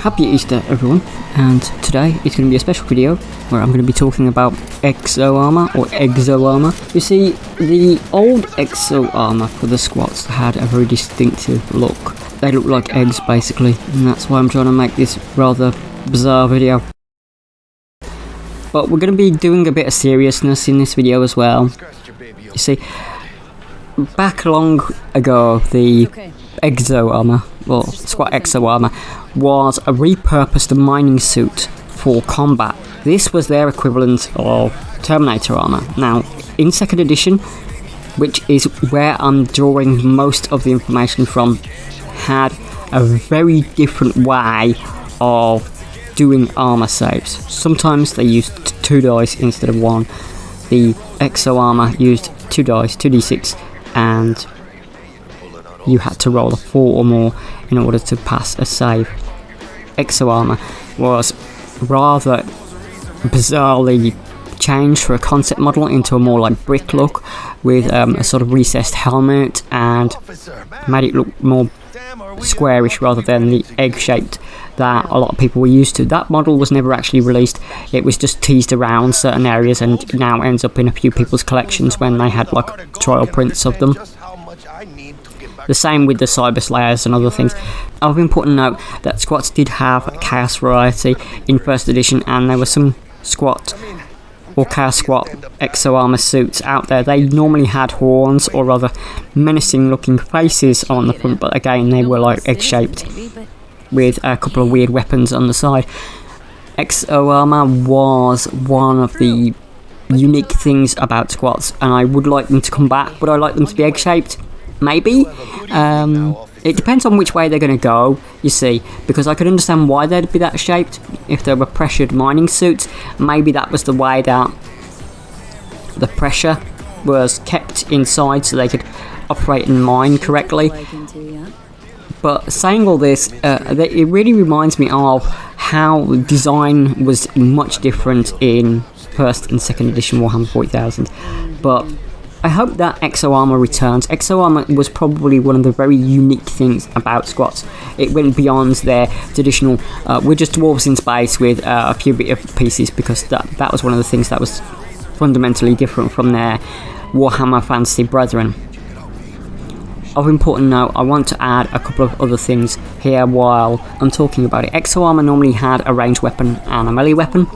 Happy Easter everyone, and today is going to be a special video where I'm going to be talking about Exo Armour or Exo Armour. You see, the old Exo Armour for the squats had a very distinctive look. They look like eggs basically, and that's why I'm trying to make this rather bizarre video. But we're going to be doing a bit of seriousness in this video as well. You see, back long ago, the Exo Armour, or Squat Exo Armour, was a repurposed mining suit for combat. This was their equivalent of Terminator armour. Now, in 2nd edition, which is where I'm drawing most of the information from, had a very different way of doing armour saves. Sometimes they used 2 dice instead of 1. The Exo Armour used 2 dice, 2d6, and you had to roll a 4 or more in order to pass a save. Exo Armour was rather bizarrely changed for a concept model into a more like brick look with a sort of recessed helmet, and made it look more squarish rather than the egg shaped that a lot of people were used to. That model was never actually released. It was just teased around certain areas and now ends up in a few people's collections when they had like trial prints of them. The same with the cyber slayers and other things. Of important note that squats did have a chaos variety in 1st edition, and there were some squat or chaos squat Exo Armour suits out there. They normally had horns or rather menacing looking faces on the front, but again they were like egg shaped with a couple of weird weapons on the side. Exo Armour was one of the unique things about squats, and I would like them to come back. Would I like them to be egg shaped? Maybe. It depends on which way they're going to go, you see, because I could understand why they'd be that shaped if they were pressured mining suits. Maybe that was the way that the pressure was kept inside so they could operate and mine correctly. But saying all this, it really reminds me of how design was much different in 1st and 2nd edition Warhammer 40,000. But I hope that Exo Armour returns. Exo Armour was probably one of the very unique things about squats. It went beyond their traditional, we're just dwarves in space with a few bit of pieces, because that was one of the things that was fundamentally different from their Warhammer Fantasy brethren. Of important note, I want to add a couple of other things here while I'm talking about it. Exo Armour normally had a ranged weapon and a melee weapon.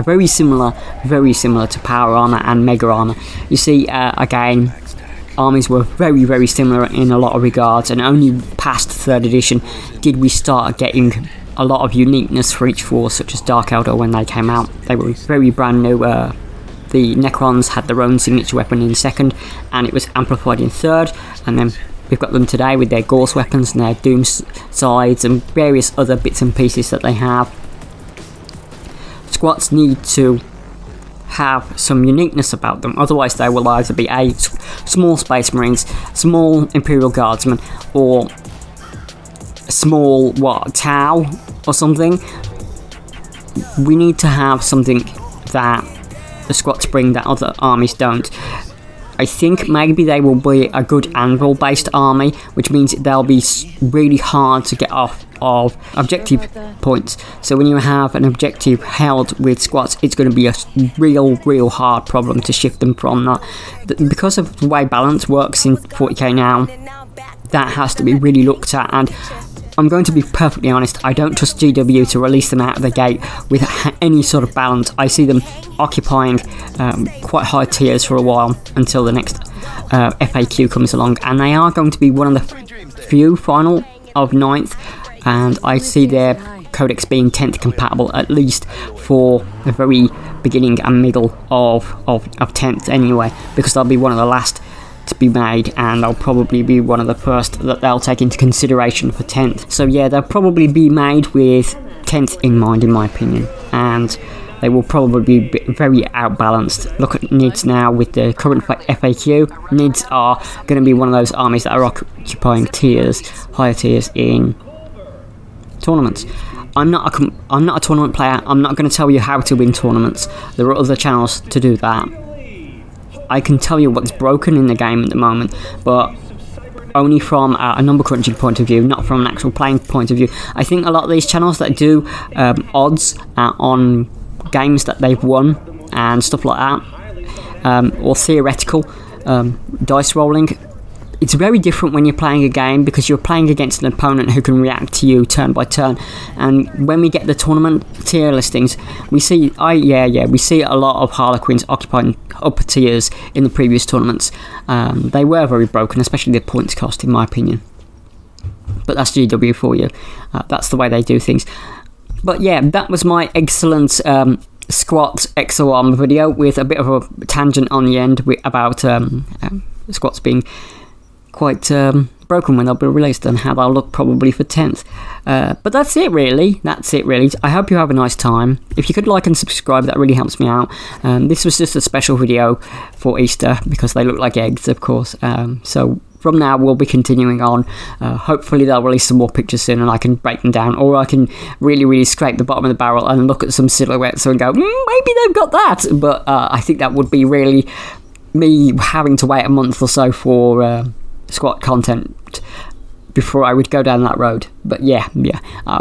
Very similar to Power Armour and Mega Armour. You see, again, armies were very similar in a lot of regards, and only past 3rd edition did we start getting a lot of uniqueness for each force, such as Dark Eldar when they came out. They were very brand new. The Necrons had their own signature weapon in 2nd, and it was amplified in 3rd, and then we've got them today with their Gorse weapons and their Doom sides and various other bits and pieces that they have. Squats need to have some uniqueness about them, otherwise they will either be a small Space Marines, small Imperial Guardsmen, or a small Tau or something. We need to have something that the squats bring that other armies don't. I think maybe they will be a good anvil based army, which means they'll be really hard to get off of objective points. So when you have an objective held with squats, it's going to be a real hard problem to shift them from that. Because of the way balance works in 40k now, that has to be really looked at, and I'm going to be perfectly honest, I don't trust GW to release them out of the gate with any sort of balance. I see them occupying quite high tiers for a while until the next FAQ comes along, and they are going to be one of the few final of 9th, and I see their codex being 10th compatible, at least for the very beginning and middle of 10th anyway, because they'll be one of the last to be made, and they'll probably be one of the first that they'll take into consideration for 10th. So yeah, they'll probably be made with 10th in mind, in my opinion, and they will probably be very outbalanced. Look at NIDS now with the current FAQ. NIDS are going to be one of those armies that are occupying higher tiers in tournaments. I'm not a tournament player. I'm not going to tell you how to win tournaments. There are other channels to do that. I can tell you what's broken in the game at the moment, but only from a number crunching point of view, not from an actual playing point of view. I think a lot of these channels that do odds on games that they've won and stuff like that, or theoretical dice rolling, it's very different when you're playing a game, because you're playing against an opponent who can react to you turn by turn. And when we get the tournament tier listings, we see we see a lot of Harlequins occupying upper tiers in the previous tournaments. They were very broken, especially the points cost, in my opinion. But that's GW for you. That's the way they do things. But yeah, that was my excellent squat Exo Armour video, with a bit of a tangent on the end about squats being quite broken when they'll be released, and how they'll look probably for 10th. But that's it really. I hope you have a nice time. If you could like and subscribe, that really helps me out. This was just a special video for Easter, because they look like eggs, of course. So from now we'll be continuing on. Hopefully they'll release some more pictures soon and I can break them down, or I can really scrape the bottom of the barrel and look at some silhouettes and go, maybe they've got that. But I think that would be really me having to wait a month or so for squat content before I would go down that road. But yeah,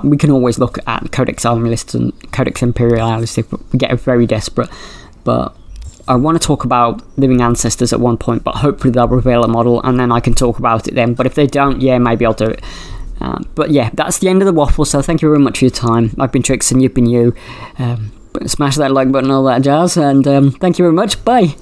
we can always look at Codex Armorists and Codex Imperialis if we get very desperate. But I want to talk about Living Ancestors at one point, but hopefully they'll reveal a model and then I can talk about it then. But if they don't, yeah, maybe I'll do it. But yeah, that's the end of the waffle, so thank you very much for your time. I've been Trix and you've been you. Smash that like button, all that jazz, and thank you very much. Bye.